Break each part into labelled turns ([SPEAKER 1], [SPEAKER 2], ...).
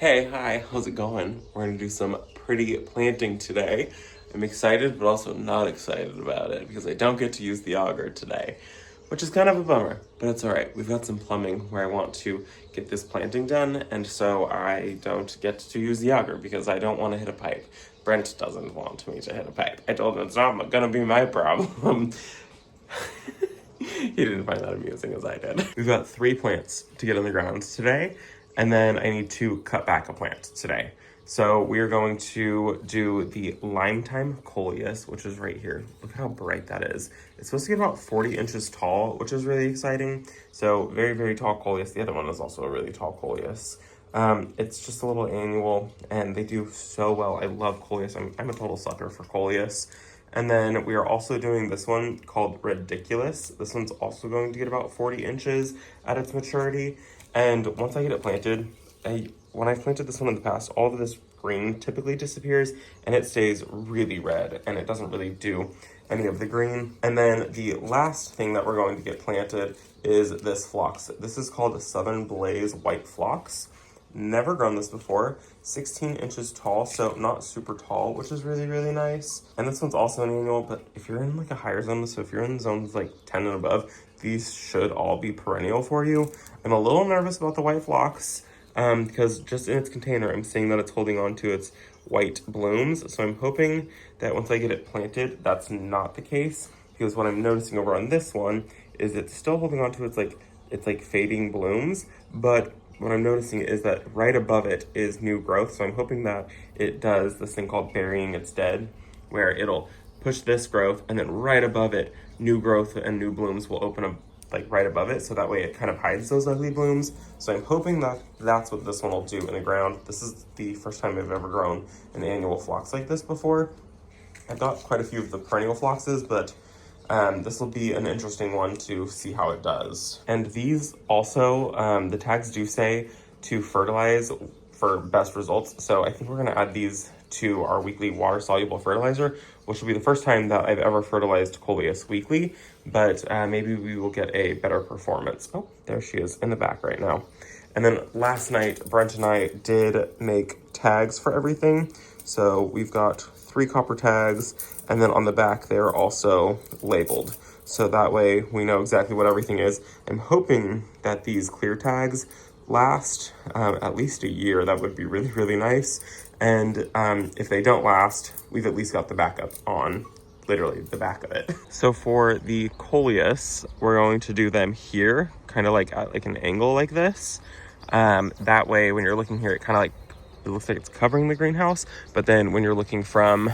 [SPEAKER 1] Hey, hi, how's it going? We're gonna do some pretty planting today. I'm excited, but also not excited about it because I don't get to use the auger today, which is kind of a bummer, but it's all right. We've got some plumbing where I want to get this planting done, and so I don't get to use the auger because I don't want to hit a pipe. Brent doesn't want me to hit a pipe. I told him it's not gonna be my problem. He didn't find that amusing as I did. We've got 3 plants to get in the ground today, and then I need to cut back a plant today. So we are going to do the lime thyme Coleus, which is right here. Look how bright that is. It's supposed to get about 40 inches tall, which is really exciting. So very, very tall Coleus. The other one is also a really tall Coleus. It's just a little annual, and they do so well. I love Coleus. I'm a total sucker for Coleus. And then we are also doing this one called Ridiculous. This one's also going to get about 40 inches at its maturity. And once I get it planted, when I've planted this one in the past, all of this green typically disappears and it stays really red and it doesn't really do any of the green. And then the last thing that we're going to get planted is this phlox. This is called a Southern Blaze White Phlox. Never grown this before. 16 inches tall, so not super tall, which is really, really nice. And this one's also an annual, but if you're in like a higher zone, so if you're in zones like 10 and above, these should all be perennial for you. I'm a little nervous about the white phlox because just in its container, I'm seeing that it's holding on to its white blooms. So I'm hoping that once I get it planted, that's not the case. Because what I'm noticing over on this one is it's still holding on to its like fading blooms, but what I'm noticing is that right above it is new growth. So I'm hoping that it does this thing called burying its dead, where it'll push this growth and then right above it, new growth and new blooms will open up like right above it. So that way it kind of hides those ugly blooms. So I'm hoping that that's what this one will do in the ground. This is the first time I've ever grown an annual phlox like this before. I've got quite a few of the perennial phloxes, but this will be an interesting one to see how it does. And these also, the tags do say to fertilize for best results. So I think we're gonna add these to our weekly water soluble fertilizer, which will be the first time that I've ever fertilized Coleus weekly, but maybe we will get a better performance. Oh, there she is in the back right now. And then last night, Brent and I did make tags for everything. So we've got 3 copper tags, and then on the back they're also labeled. So that way we know exactly what everything is. I'm hoping that these clear tags last at least a year. That would be really, really nice. And if they don't last, we've at least got the backup on literally the back of it. So for the Coleus, we're going to do them here, kind of like at like an angle like this. That way when you're looking here, it looks like it's covering the greenhouse, but then when you're looking from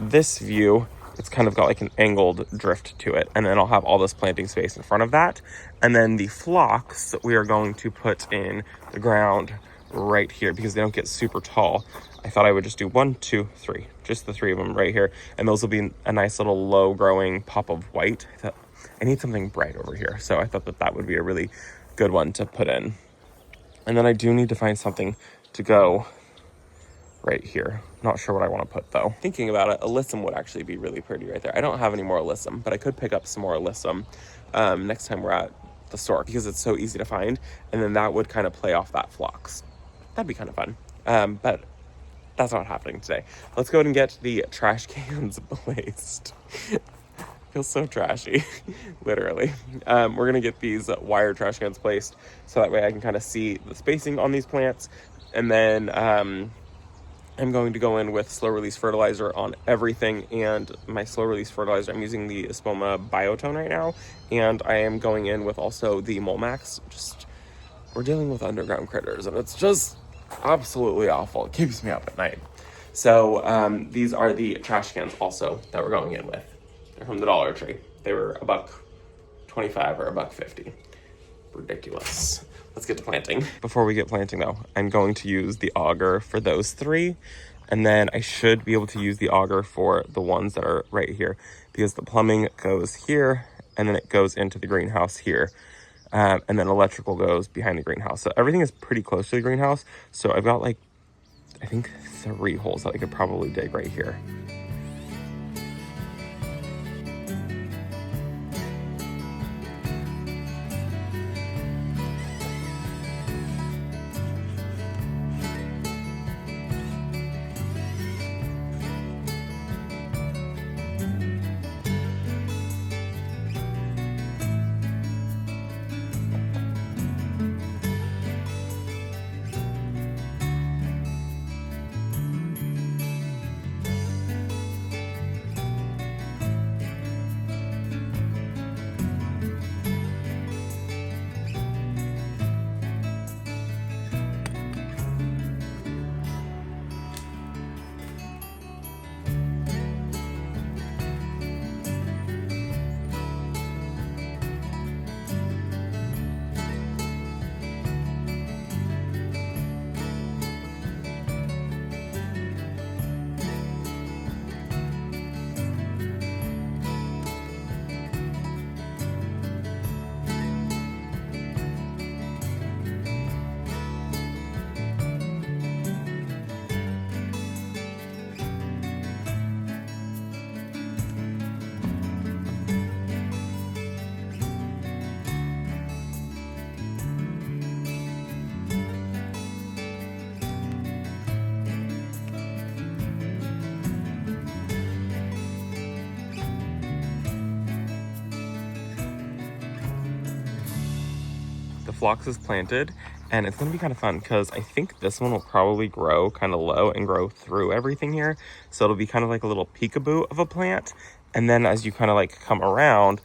[SPEAKER 1] this view, it's kind of got like an angled drift to it. And then I'll have all this planting space in front of that. And then the phlox we are going to put in the ground right here because they don't get super tall. I thought I would just do 1, 2, 3, just the 3 of them right here. And those will be a nice little low growing pop of white. I thought I need something bright over here. So I thought that that would be a really good one to put in. And then I do need to find something to go right here. Not sure what I want to put though. Thinking about it, alyssum would actually be really pretty right there. I don't have any more alyssum, but I could pick up some more alyssum next time we're at the store because it's so easy to find. And then that would kind of play off that phlox. That'd be kind of fun. But that's not happening today. Let's go ahead and get the trash cans placed. Feels so trashy, literally. We're gonna get these wire trash cans placed so that way I can kind of see the spacing on these plants. And then I'm going to go in with slow release fertilizer on everything. And my slow release fertilizer, I'm using the Espoma Biotone right now. And I am going in with also the Molmax. We're dealing with underground critters and it's just absolutely awful. It keeps me up at night. So these are the trash cans also that we're going in with. They're from the Dollar Tree. They were $1.25 or $1.50. Ridiculous. Let's get to planting. Before we get planting though, I'm going to use the auger for those 3. And then I should be able to use the auger for the ones that are right here because the plumbing goes here and then it goes into the greenhouse here. And then electrical goes behind the greenhouse. So everything is pretty close to the greenhouse. So I've got like, I think 3 holes that I could probably dig right here. phlox is planted, and it's gonna be kind of fun because I think this one will probably grow kind of low and grow through everything here. So it'll be kind of like a little peekaboo of a plant. And then as you kind of like come around,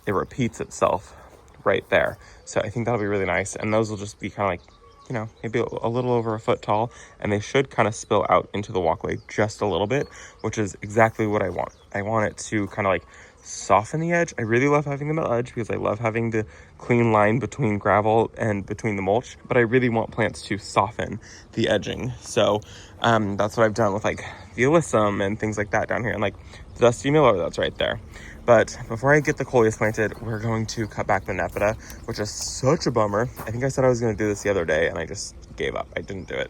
[SPEAKER 1] it repeats itself right there. So I think that'll be really nice. And those will just be kind of like, you know, maybe a little over a foot tall, and they should kind of spill out into the walkway just a little bit, which is exactly what I want. I want it to kind of like soften the edge. I really love having the metal edge because I love having the clean line between gravel and between the mulch, but I really want plants to soften the edging. So that's what I've done with like the alyssum and things like that down here, and like the dusty miller that's right there. But before I get the Coleus planted, we're going to cut back the Nepeta, which is such a bummer. I think I said I was going to do this the other day, and I just gave up. I didn't do it.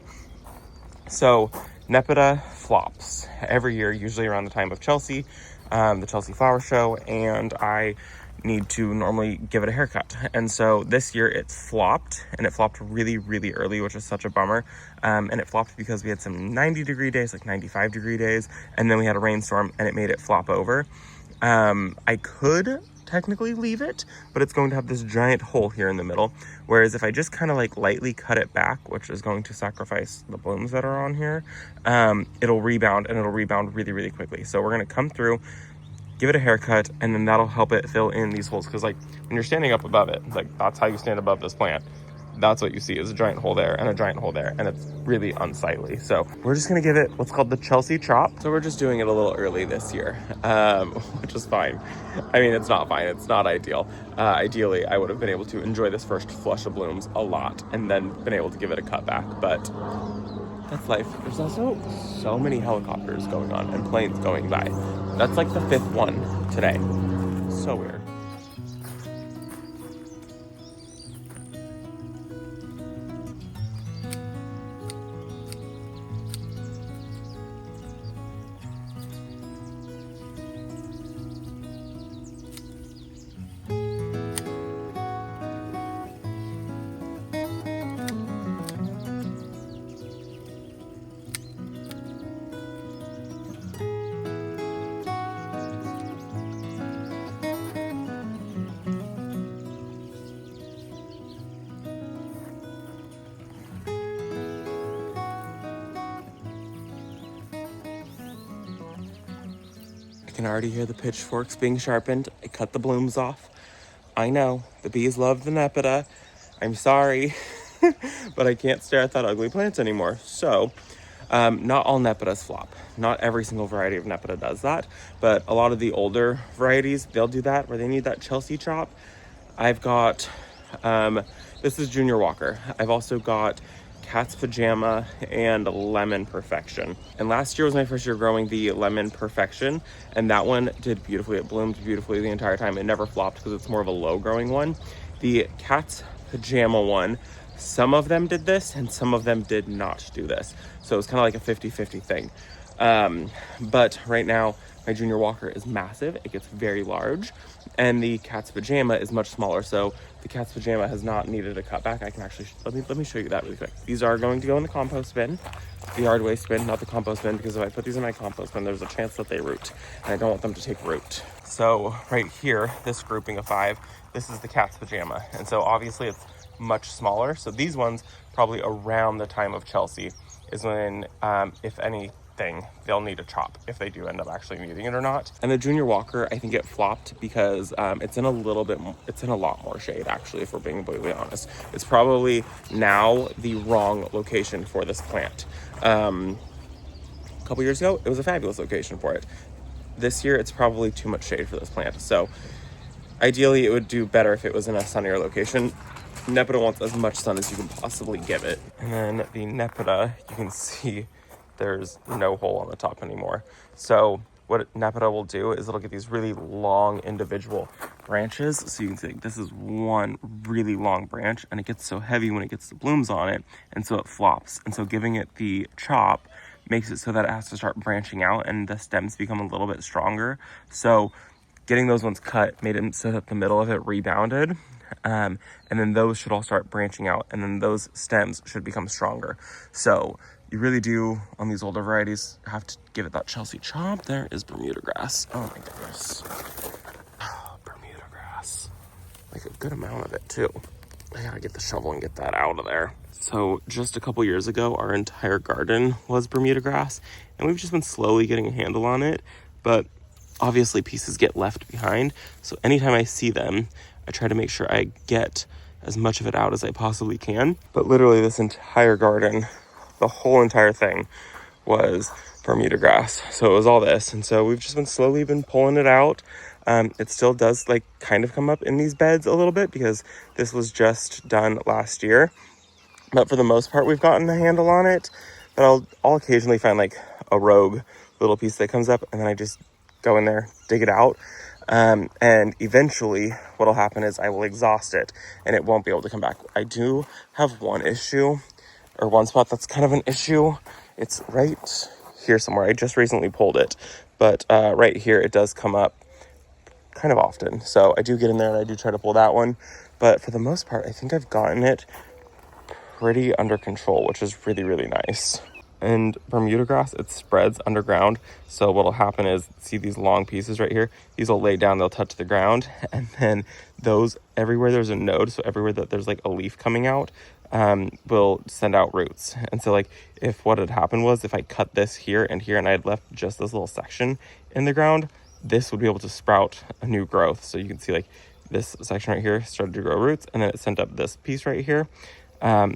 [SPEAKER 1] So Nepeta flops every year, usually around the time of Chelsea, the Chelsea Flower Show, and I need to normally give it a haircut. And so this year it flopped, and it flopped really, really early, which is such a bummer. And it flopped because we had some 90-degree days, like 95-degree days, and then we had a rainstorm, and it made it flop over. I could technically leave it, but it's going to have this giant hole here in the middle. Whereas if I just kind of like lightly cut it back, which is going to sacrifice the blooms that are on here, it'll rebound, and it'll rebound really, really quickly. So we're going to come through, give it a haircut, and then that'll help it fill in these holes. Because like when you're standing up above it, like that's how you stand above this plant. That's what you see is a giant hole there and a giant hole there, and it's really unsightly. So we're just gonna give it what's called the Chelsea chop. So we're just doing it a little early this year, which is fine. I mean, it's not fine, it's not ideal. Ideally, I would have been able to enjoy this first flush of blooms a lot and then been able to give it a cut back, but that's life. There's also so many helicopters going on and planes going by. That's like the 5th one today. So weird. I can already hear the pitchforks being sharpened. I cut the blooms off. I know, the bees love the Nepeta. I'm sorry, but I can't stare at that ugly plant anymore. So, not all Nepetas flop. Not every single variety of Nepeta does that, but a lot of the older varieties, they'll do that where they need that Chelsea chop. I've got, this is Junior Walker. I've also got Cat's Pajama and Lemon Perfection. And last year was my first year growing the Lemon Perfection, and that one did beautifully. It bloomed beautifully the entire time. It never flopped because it's more of a low growing one. The Cat's Pajama one, some of them did this and some of them did not do this. So it was kind of like a 50-50 thing. But right now my Junior Walker is massive. It gets very large, and the Cat's Pajama is much smaller. So the Cat's Pajama has not needed a cutback. I can actually, let me show you that really quick. These are going to go in the compost bin, the yard waste bin, not the compost bin, because if I put these in my compost bin, there's a chance that they root, and I don't want them to take root. So right here, this grouping of 5, this is the Cat's Pajama. And so obviously it's much smaller. So these ones probably around the time of Chelsea is when, if anything, they'll need a chop if they do end up actually needing it or not. And the Junior Walker, I think it flopped because it's in a lot more shade, actually, if we're being completely honest. It's probably now the wrong location for this plant. A couple years ago, it was a fabulous location for it. This year, it's probably too much shade for this plant. So ideally, it would do better if it was in a sunnier location. Nepeta wants as much sun as you can possibly give it. And then the Nepeta, you can see there's no hole on the top anymore. So what Nepeta will do is it'll get these really long individual branches. So you can see this is one really long branch, and it gets so heavy when it gets the blooms on it, and so it flops. And so giving it the chop makes it so that it has to start branching out and the stems become a little bit stronger. So getting those ones cut made it so that the middle of it rebounded. And then those should all start branching out, and then those stems should become stronger. So you really do, on these older varieties, have to give it that Chelsea chop. There is Bermuda grass. Oh my goodness. Oh, Bermuda grass. Like a good amount of it too. I gotta get the shovel and get that out of there. So just a couple years ago, our entire garden was Bermuda grass, and we've just been slowly getting a handle on it. But obviously pieces get left behind. So anytime I see them, I try to make sure I get as much of it out as I possibly can. But literally this entire garden, the whole entire thing was Bermuda grass. So it was all this. And so we've just been slowly pulling it out. It still does like kind of come up in these beds a little bit because this was just done last year. But for the most part, we've gotten a handle on it. But I'll occasionally find like a rogue little piece that comes up, and then I just go in there, dig it out. And eventually what'll happen is I will exhaust it and it won't be able to come back. I do have one issue, or one spot that's kind of an issue. It's right here somewhere. I just recently pulled it, but right here it does come up kind of often. So I do get in there and I do try to pull that one. But for the most part, I think I've gotten it pretty under control, which is really, really nice. And Bermuda grass, it spreads underground. So what'll happen is, see these long pieces right here? These will lay down, they'll touch the ground. And then those, everywhere there's a node, so everywhere that there's like a leaf coming out, will send out roots. And so like if what had happened was, if I cut this here and here and I had left just this little section in the ground, this would be able to sprout a new growth. So you can see like this section right here started to grow roots, and then it sent up this piece right here.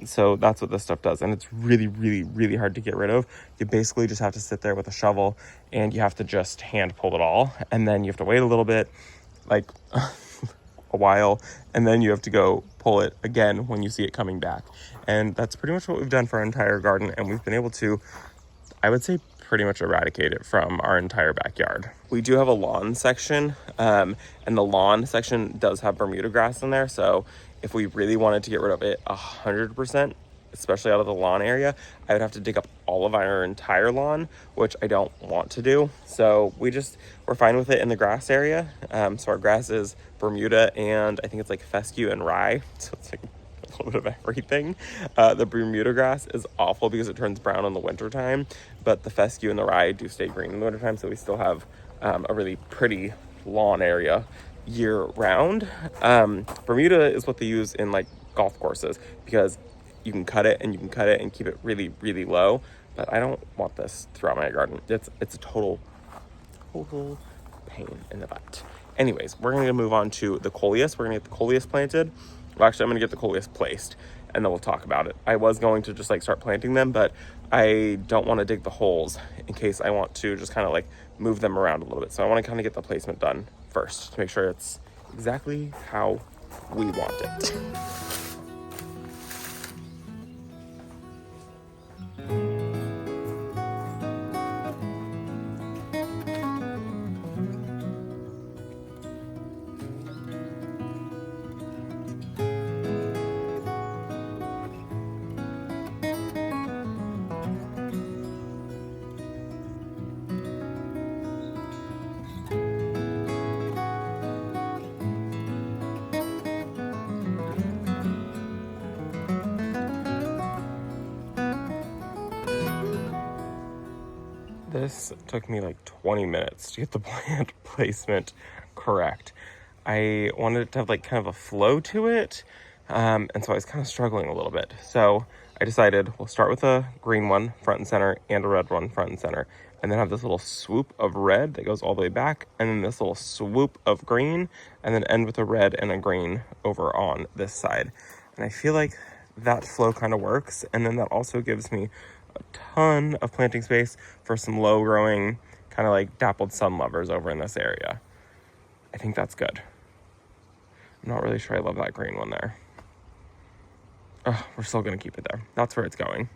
[SPEAKER 1] So that's what this stuff does, and it's really, really, really hard to get rid of. You basically just have to sit there with a shovel and you have to just hand pull it all, and then you have to wait a little bit, like a while, and then you have to go pull it again when you see it coming back. And that's pretty much what we've done for our entire garden, and we've been able to, I would say, pretty much eradicate it from our entire backyard. We do have a lawn section, and the lawn section does have Bermuda grass in there, so if we really wanted to get rid of it 100%, especially out of the lawn area, I would have to dig up all of our entire lawn, which I don't want to do. So we're fine with it in the grass area. So our grass is Bermuda, and I think it's like fescue and rye. So it's like a little bit of everything. The Bermuda grass is awful because it turns brown in the wintertime, but the fescue and the rye do stay green in the wintertime. So we still have a really pretty lawn area year round. Bermuda is what they use in like golf courses because you can cut it and you can cut it and keep it really, really low. But I don't want this throughout my garden. It's a total pain in the butt. Anyways, we're gonna move on to the Coleus. We're gonna get the Coleus planted. Well, actually, I'm gonna get the Coleus placed, and then we'll talk about it. I was going to just like start planting them, but I don't want to dig the holes in case I want to just kind of like move them around a little bit. So I want to kind of get the placement done first to make sure it's exactly how we want it. This took me like 20 minutes to get the plant placement correct. I wanted it to have like kind of a flow to it, and so I was kind of struggling a little bit. So I decided we'll start with a green one front and center and a red one front and center, and then have this little swoop of red that goes all the way back, and then this little swoop of green, and then end with a red and a green over on this side. And I feel like that flow kind of works, and then that also gives me a ton of planting space for some low growing kind of like dappled sun lovers over in this area. I think that's good. I'm not really sure I love that green one there. Oh, we're still gonna keep it there. That's where it's going.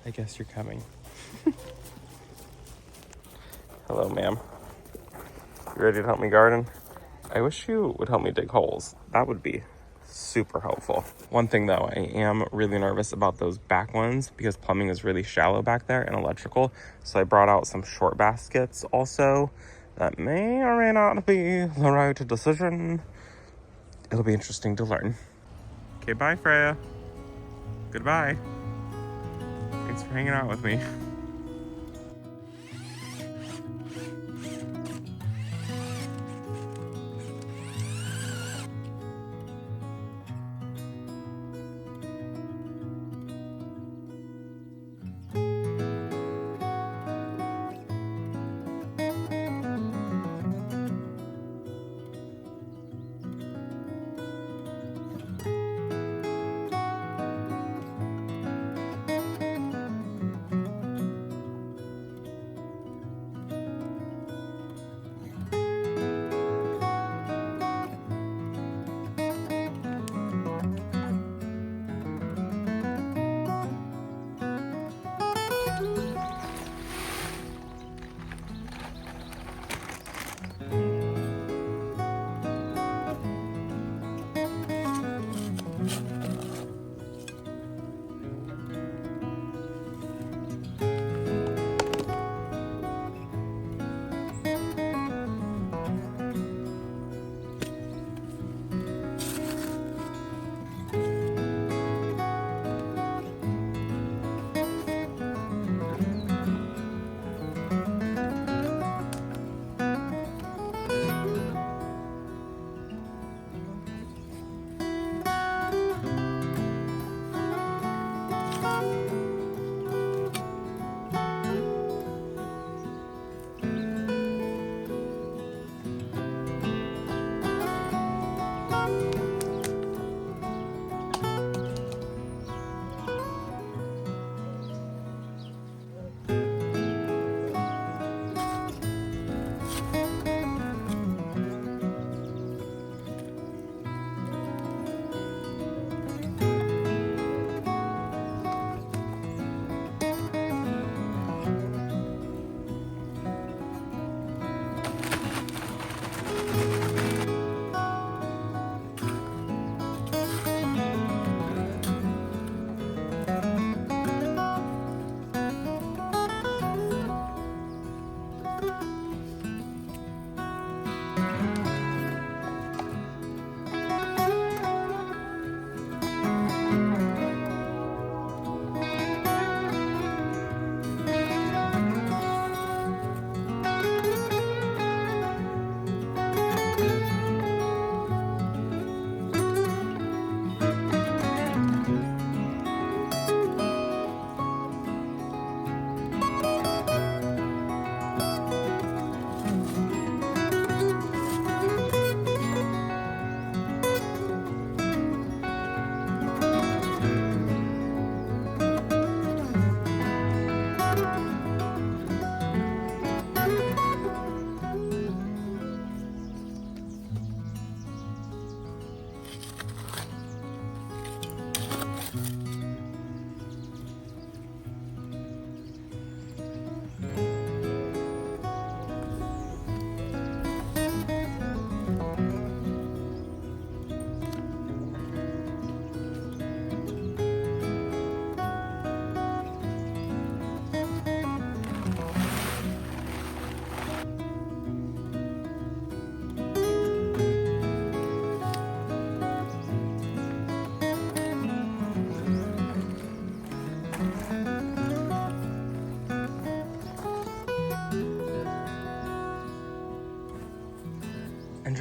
[SPEAKER 1] I guess you're coming. Hello, ma'am. You ready to help me garden? I wish you would help me dig holes. That would be super helpful. One thing though, I am really nervous about those back ones because plumbing is really shallow back there and electrical. So I brought out some short baskets also. That may or may not be the right decision. It'll be interesting to learn. Okay, bye Freya. Goodbye. Thanks for hanging out with me.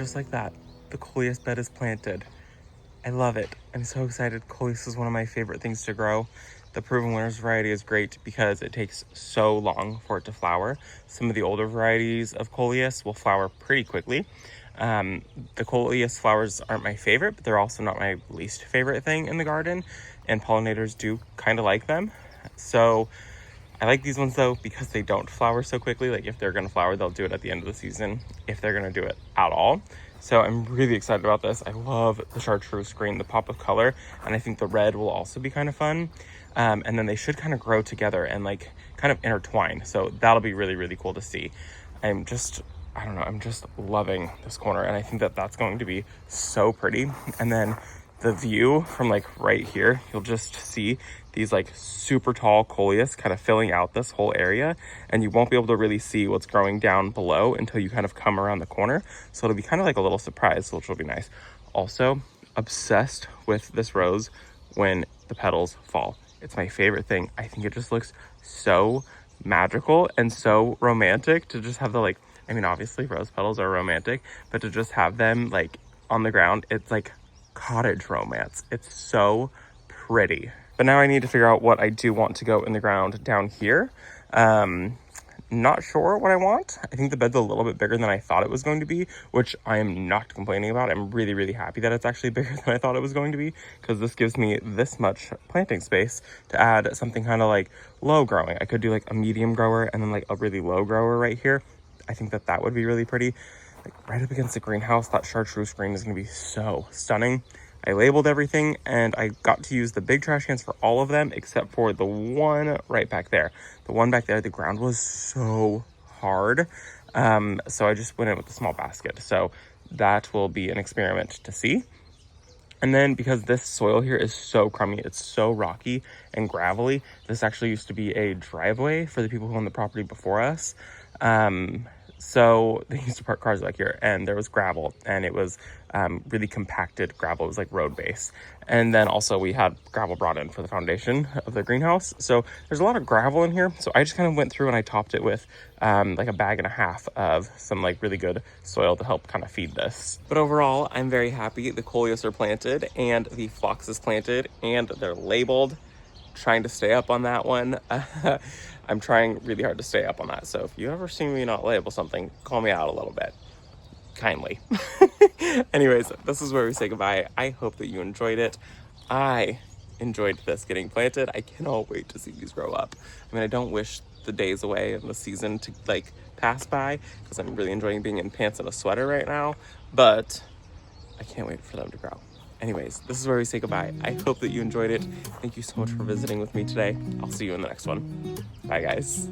[SPEAKER 1] just like that, the Coleus bed is planted. I love it. I'm so excited. Coleus is one of my favorite things to grow. The Proven Winners variety is great because it takes so long for it to flower. Some of the older varieties of Coleus will flower pretty quickly. The Coleus flowers aren't my favorite, but they're also not my least favorite thing in the garden, and pollinators do kind of like them. So I like these ones though because they don't flower so quickly. Like if they're gonna flower, they'll do it at the end of the season if they're gonna do it at all. So I'm really excited about this. I love the chartreuse green, the pop of color, and I think the red will also be kind of fun. And then they should kind of grow together and like kind of intertwine. So that'll be really, really cool to see. I don't know, I'm just loving this corner, and I think that that's going to be so pretty. And then the view from like right here, you'll just see these like super tall Coleus kind of filling out this whole area, and you won't be able to really see what's growing down below until you kind of come around the corner. So it'll be kind of like a little surprise, which will be nice. Also, obsessed with this rose when the petals fall. It's my favorite thing. I think it just looks so magical and so romantic to just have the like, I mean, obviously rose petals are romantic, but to just have them like on the ground, it's like cottage romance. It's so pretty. But now I need to figure out what I do want to go in the ground down here. Not sure what I want. I think the bed's a little bit bigger than I thought it was going to be, which I am not complaining about. I'm really, really happy that it's actually bigger than I thought it was going to be, because this gives me this much planting space to add something kind of like low growing. I could do like a medium grower and then like a really low grower right here. I think that that would be really pretty. Like right up against the greenhouse, that chartreuse green is going to be so stunning. I labeled everything and I got to use the big trash cans for all of them except for the one right back there. The one back there, the ground was so hard. So I just went in with the small basket. So that will be an experiment to see. And then because this soil here is so crummy, it's so rocky and gravelly, this actually used to be a driveway for the people who owned the property before us. So they used to park cars back here, and there was gravel, and it was really compacted gravel. It was like road base. And then also we had gravel brought in for the foundation of the greenhouse. So there's a lot of gravel in here. So I just kind of went through and I topped it with like a bag and a half of some like really good soil to help kind of feed this. But overall, I'm very happy. The Coleus are planted and the Phlox is planted and they're labeled. Trying to stay up on that one. I'm trying really hard to stay up on that. So if you ever see me not label something, call me out a little bit. Kindly. Anyways, this is where we say goodbye. I hope that you enjoyed it. I enjoyed this getting planted. I cannot wait to see these grow up. I mean, I don't wish the days away and the season to like pass by because I'm really enjoying being in pants and a sweater right now, but I can't wait for them to grow. Anyways, this is where we say goodbye. I hope that you enjoyed it. Thank you so much for visiting with me today. I'll see you in the next one. Bye, guys.